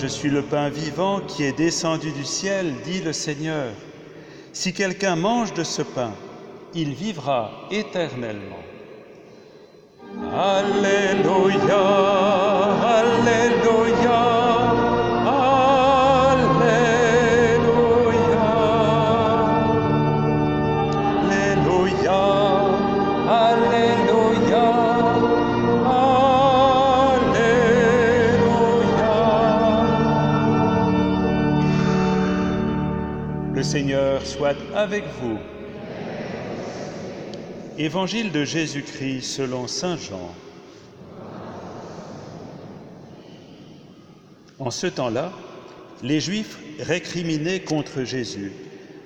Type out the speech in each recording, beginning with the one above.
je suis le pain vivant qui est descendu du ciel, dit le Seigneur. Si quelqu'un mange de ce pain, il vivra éternellement. Alléluia, Alléluia, Alléluia, Alléluia, Alléluia, Alléluia. Le Seigneur soit avec vous. Évangile de Jésus-Christ selon saint Jean. En ce temps-là, les Juifs récriminaient contre Jésus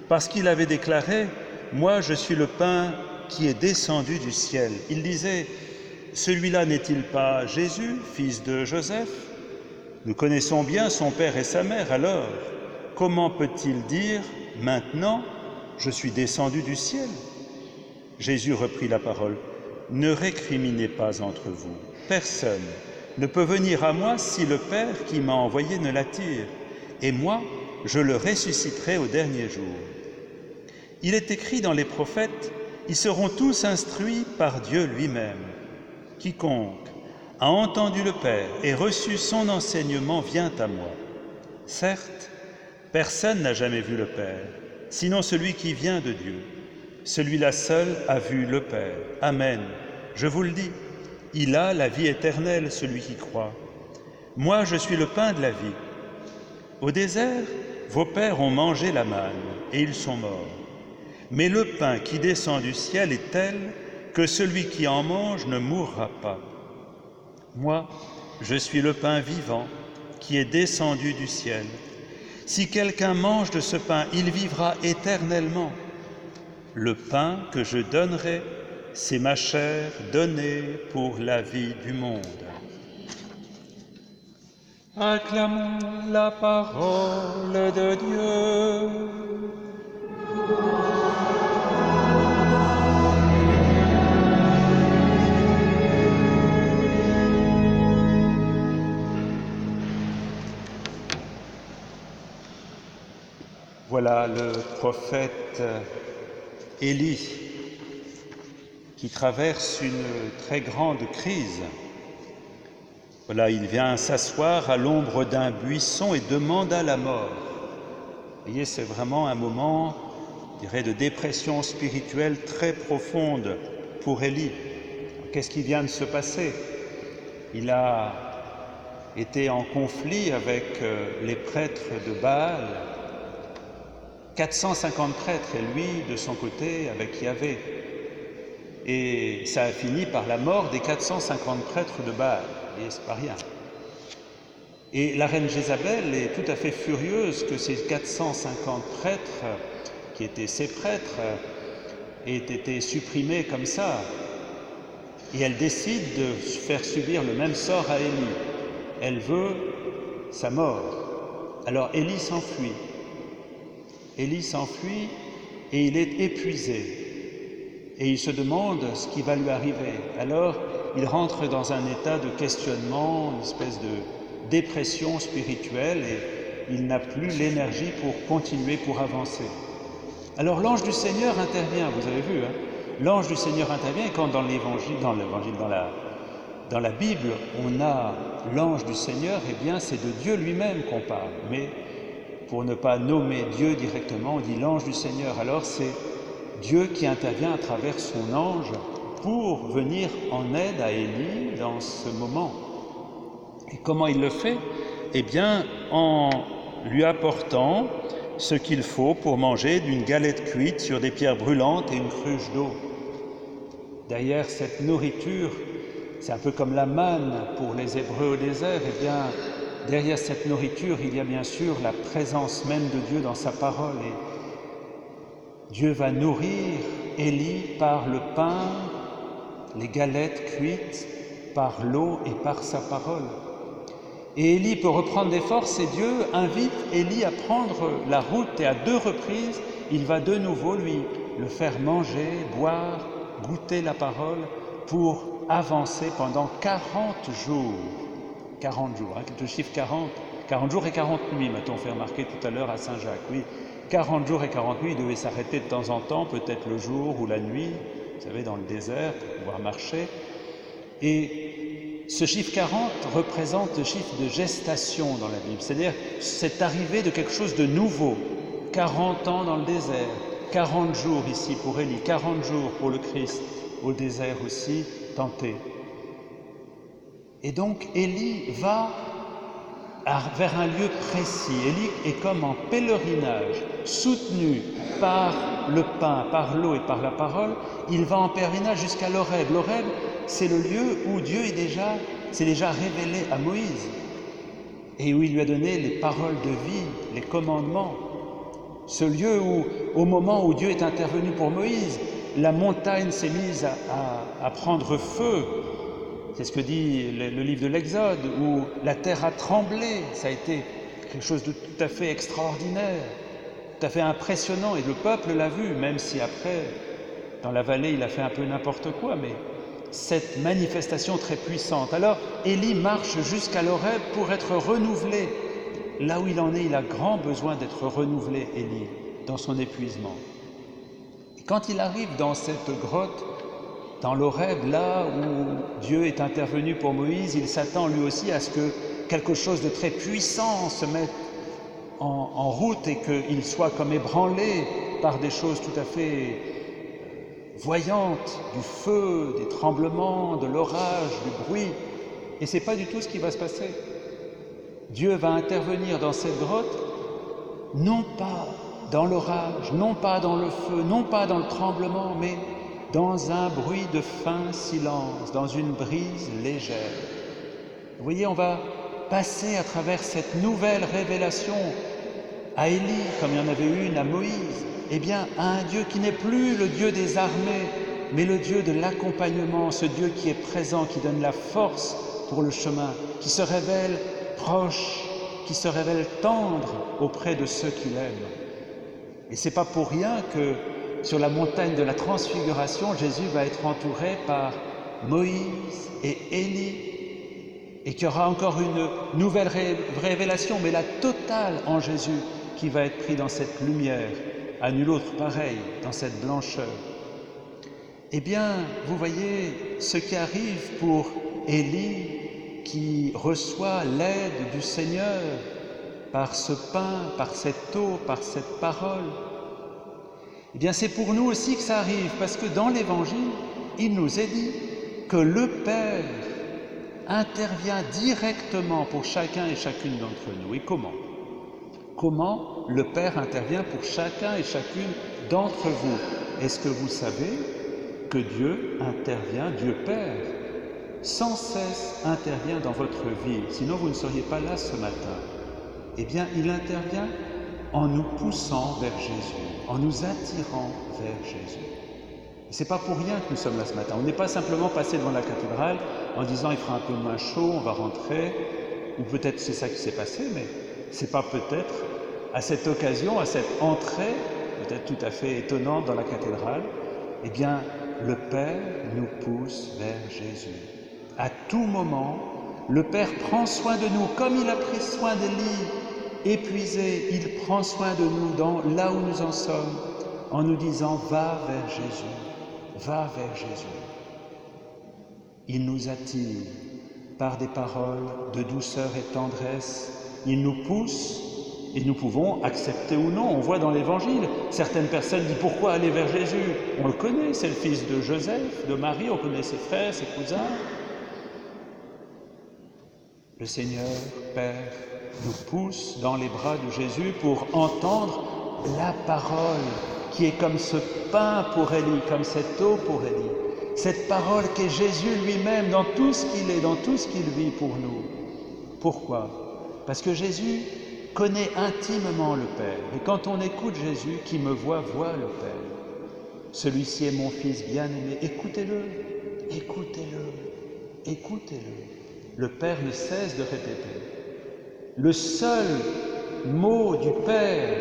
parce qu'il avait déclaré « Moi, je suis le pain qui est descendu du ciel ». Ils disaient « Celui-là n'est-il pas Jésus, fils de Joseph ? Nous connaissons bien son père et sa mère, alors comment peut-il dire « Maintenant, je suis descendu du ciel » ? Jésus reprit la parole. « Ne récriminez pas entre vous. Personne ne peut venir à moi si le Père qui m'a envoyé ne l'attire. Et moi, je le ressusciterai au dernier jour. » Il est écrit dans les prophètes, « Ils seront tous instruits par Dieu lui-même. Quiconque a entendu le Père et reçu son enseignement vient à moi. Certes, personne n'a jamais vu le Père, sinon celui qui vient de Dieu. Celui-là seul a vu le Père. Amen. Je vous le dis, il a la vie éternelle, celui qui croit. Moi, je suis le pain de la vie. Au désert, vos pères ont mangé la manne et ils sont morts. Mais le pain qui descend du ciel est tel que celui qui en mange ne mourra pas. Moi, je suis le pain vivant qui est descendu du ciel. Si quelqu'un mange de ce pain, il vivra éternellement. Le pain que je donnerai, c'est ma chair donnée pour la vie du monde. Acclamons la parole de Dieu. Voilà le prophète Élie qui traverse une très grande crise. Voilà, il vient s'asseoir à l'ombre d'un buisson et demanda la mort. Vous voyez, c'est vraiment un moment, je dirais, de dépression spirituelle très profonde pour Élie. Qu'est-ce qui vient de se passer? Il a été en conflit avec les prêtres de Baal, 450 prêtres, et lui, de son côté, avec Yahvé. Et ça a fini par la mort des 450 prêtres de Baal. Et c'est pas rien. Et la reine Jézabel est tout à fait furieuse que ces 450 prêtres, qui étaient ses prêtres, aient été supprimés comme ça. Et elle décide de faire subir le même sort à Élie. Elle veut sa mort. Alors Élie s'enfuit. Élie s'enfuit et il est épuisé. Et il se demande ce qui va lui arriver. Alors, il rentre dans un état de questionnement, une espèce de dépression spirituelle, et il n'a plus l'énergie pour continuer, pour avancer. Alors l'ange du Seigneur intervient, vous avez vu, hein? L'ange du Seigneur intervient, et quand dans la Bible, on a l'ange du Seigneur, eh bien c'est de Dieu lui-même qu'on parle. Mais pour ne pas nommer Dieu directement, on dit l'ange du Seigneur. Alors c'est Dieu qui intervient à travers son ange pour venir en aide à Élie dans ce moment. Et comment il le fait? Eh bien, en lui apportant ce qu'il faut pour manger d'une galette cuite sur des pierres brûlantes et une cruche d'eau. D'ailleurs, cette nourriture, c'est un peu comme la manne pour les Hébreux au désert. Eh bien, derrière cette nourriture, il y a bien sûr la présence même de Dieu dans sa parole. Et Dieu va nourrir Élie par le pain, les galettes cuites, par l'eau et par sa parole. Et Élie peut reprendre des forces et Dieu invite Élie à prendre la route, et à 2 reprises, il va de nouveau le faire manger, boire, goûter la parole pour avancer pendant 40 jours. 40 jours, hein, le chiffre 40, 40 jours et 40 nuits, m'a-t-on fait remarquer tout à l'heure à Saint-Jacques. Oui, 40 jours et 40 nuits, il devait s'arrêter de temps en temps, peut-être le jour ou la nuit, vous savez, dans le désert, pour pouvoir marcher. Et ce chiffre 40 représente le chiffre de gestation dans la Bible, c'est-à-dire cette arrivée de quelque chose de nouveau. 40 ans dans le désert, 40 jours ici pour Élie, 40 jours pour le Christ, au désert aussi, tenté. Et donc Élie va vers un lieu précis. Élie est comme en pèlerinage, soutenu par le pain, par l'eau et par la parole. Il va en pèlerinage jusqu'à l'Horeb. L'Horeb, c'est le lieu où Dieu s'est déjà révélé à Moïse et où il lui a donné les paroles de vie, les commandements. Ce lieu où, au moment où Dieu est intervenu pour Moïse, la montagne s'est mise à prendre feu. C'est ce que dit le livre de l'Exode, où la terre a tremblé. Ça a été quelque chose de tout à fait extraordinaire, tout à fait impressionnant, et le peuple l'a vu, même si après, dans la vallée, il a fait un peu n'importe quoi, mais cette manifestation très puissante. Alors, Élie marche jusqu'à l'Horeb pour être renouvelé. Là où il en est, il a grand besoin d'être renouvelé, Élie, dans son épuisement. Et quand il arrive dans cette grotte, dans l'Horeb, là où Dieu est intervenu pour Moïse, il s'attend lui aussi à ce que quelque chose de très puissant se mette en route et qu'il soit comme ébranlé par des choses tout à fait voyantes, du feu, des tremblements, de l'orage, du bruit. Et ce n'est pas du tout ce qui va se passer. Dieu va intervenir dans cette grotte, non pas dans l'orage, non pas dans le feu, non pas dans le tremblement, mais dans un bruit de fin silence, dans une brise légère. Vous voyez, on va passer à travers cette nouvelle révélation à Élie, comme il y en avait une à Moïse, eh bien, à un Dieu qui n'est plus le Dieu des armées, mais le Dieu de l'accompagnement, ce Dieu qui est présent, qui donne la force pour le chemin, qui se révèle proche, qui se révèle tendre auprès de ceux qu'il aime. Et ce n'est pas pour rien que sur la montagne de la Transfiguration, Jésus va être entouré par Moïse et Élie, et qu'il y aura encore une nouvelle révélation, mais la totale en Jésus, qui va être pris dans cette lumière, à nul autre pareil, dans cette blancheur. Eh bien, vous voyez ce qui arrive pour Élie, qui reçoit l'aide du Seigneur par ce pain, par cette eau, par cette parole. Eh bien, c'est pour nous aussi que ça arrive, parce que dans l'Évangile, il nous est dit que le Père intervient directement pour chacun et chacune d'entre nous. Et comment ? Comment le Père intervient pour chacun et chacune d'entre vous? Est-ce que vous savez que Dieu intervient, Dieu Père, sans cesse intervient dans votre vie, sinon vous ne seriez pas là ce matin. Eh bien, il intervient en nous poussant vers Jésus, en nous attirant vers Jésus. Et ce n'est pas pour rien que nous sommes là ce matin. On n'est pas simplement passé devant la cathédrale en disant il fera un peu moins chaud, on va rentrer, ou peut-être c'est ça qui s'est passé, mais ce n'est pas peut-être à cette occasion, à cette entrée, peut-être tout à fait étonnante dans la cathédrale, eh bien, le Père nous pousse vers Jésus. À tout moment, le Père prend soin de nous, comme il a pris soin d'Élie, épuisé, il prend soin de nous là où nous en sommes, en nous disant « Va vers Jésus, va vers Jésus ». Il nous attire par des paroles de douceur et tendresse, il nous pousse et nous pouvons accepter ou non. On voit dans l'Évangile, certaines personnes disent « Pourquoi aller vers Jésus ?» On le connaît, c'est le fils de Joseph, de Marie, on connaît ses frères, ses cousins. Le Seigneur, Père, nous pousse dans les bras de Jésus pour entendre la parole qui est comme ce pain pour Élie, comme cette eau pour Élie. Cette parole qui est Jésus lui-même dans tout ce qu'il est, dans tout ce qu'il vit pour nous. Pourquoi ? Parce que Jésus connaît intimement le Père. Et quand on écoute Jésus, qui me voit, voit le Père. Celui-ci est mon Fils bien-aimé. Écoutez-le, écoutez-le, écoutez-le. Le Père ne cesse de répéter. Le seul mot du Père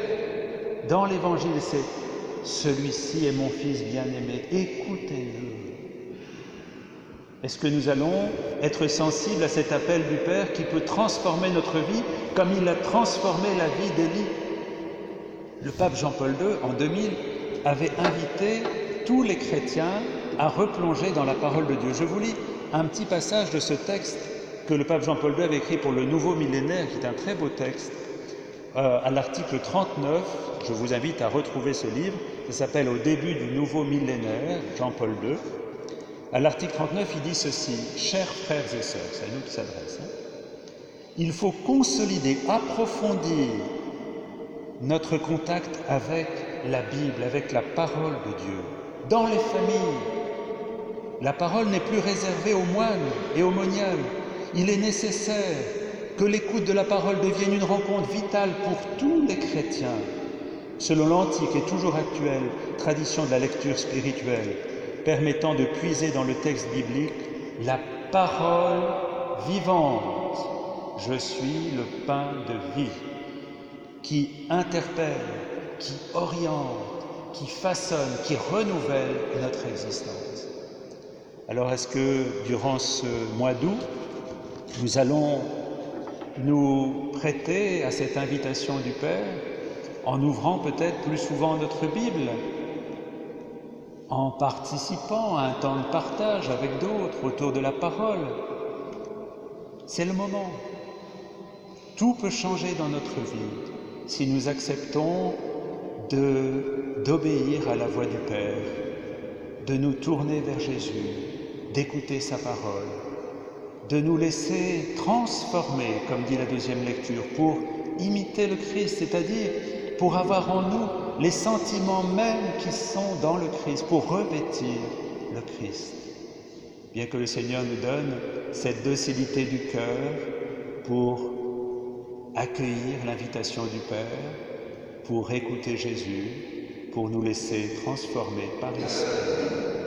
dans l'Évangile, c'est « Celui-ci est mon Fils bien-aimé, écoutez-le ». Est-ce que nous allons être sensibles à cet appel du Père qui peut transformer notre vie comme il a transformé la vie d'Élie? Le pape Jean-Paul II, en 2000, avait invité tous les chrétiens à replonger dans la parole de Dieu. Je vous lis un petit passage de ce texte que le pape Jean-Paul II avait écrit pour le nouveau millénaire, qui est un très beau texte. À l'article 39, je vous invite à retrouver ce livre, ça s'appelle « Au début du nouveau millénaire », Jean-Paul II. À l'article 39, il dit ceci: « Chers frères et sœurs », c'est à nous qui s'adresse, il faut consolider, approfondir notre contact avec la Bible, avec la parole de Dieu, dans les familles. La parole n'est plus réservée aux moines et aux moniales. Il est nécessaire que l'écoute de la parole devienne une rencontre vitale pour tous les chrétiens, selon l'antique et toujours actuelle tradition de la lecture spirituelle, permettant de puiser dans le texte biblique la parole vivante. Je suis le pain de vie, qui interpelle, qui oriente, qui façonne, qui renouvelle notre existence. Alors est-ce que durant ce mois d'août, nous allons nous prêter à cette invitation du Père en ouvrant peut-être plus souvent notre Bible, en participant à un temps de partage avec d'autres autour de la parole? C'est le moment. Tout peut changer dans notre vie si nous acceptons d'obéir à la voix du Père, de nous tourner vers Jésus, d'écouter sa parole, de nous laisser transformer, comme dit la deuxième lecture, pour imiter le Christ, c'est-à-dire pour avoir en nous les sentiments mêmes qui sont dans le Christ, pour revêtir le Christ. Bien que le Seigneur nous donne cette docilité du cœur pour accueillir l'invitation du Père, pour écouter Jésus, pour nous laisser transformer par l'Esprit.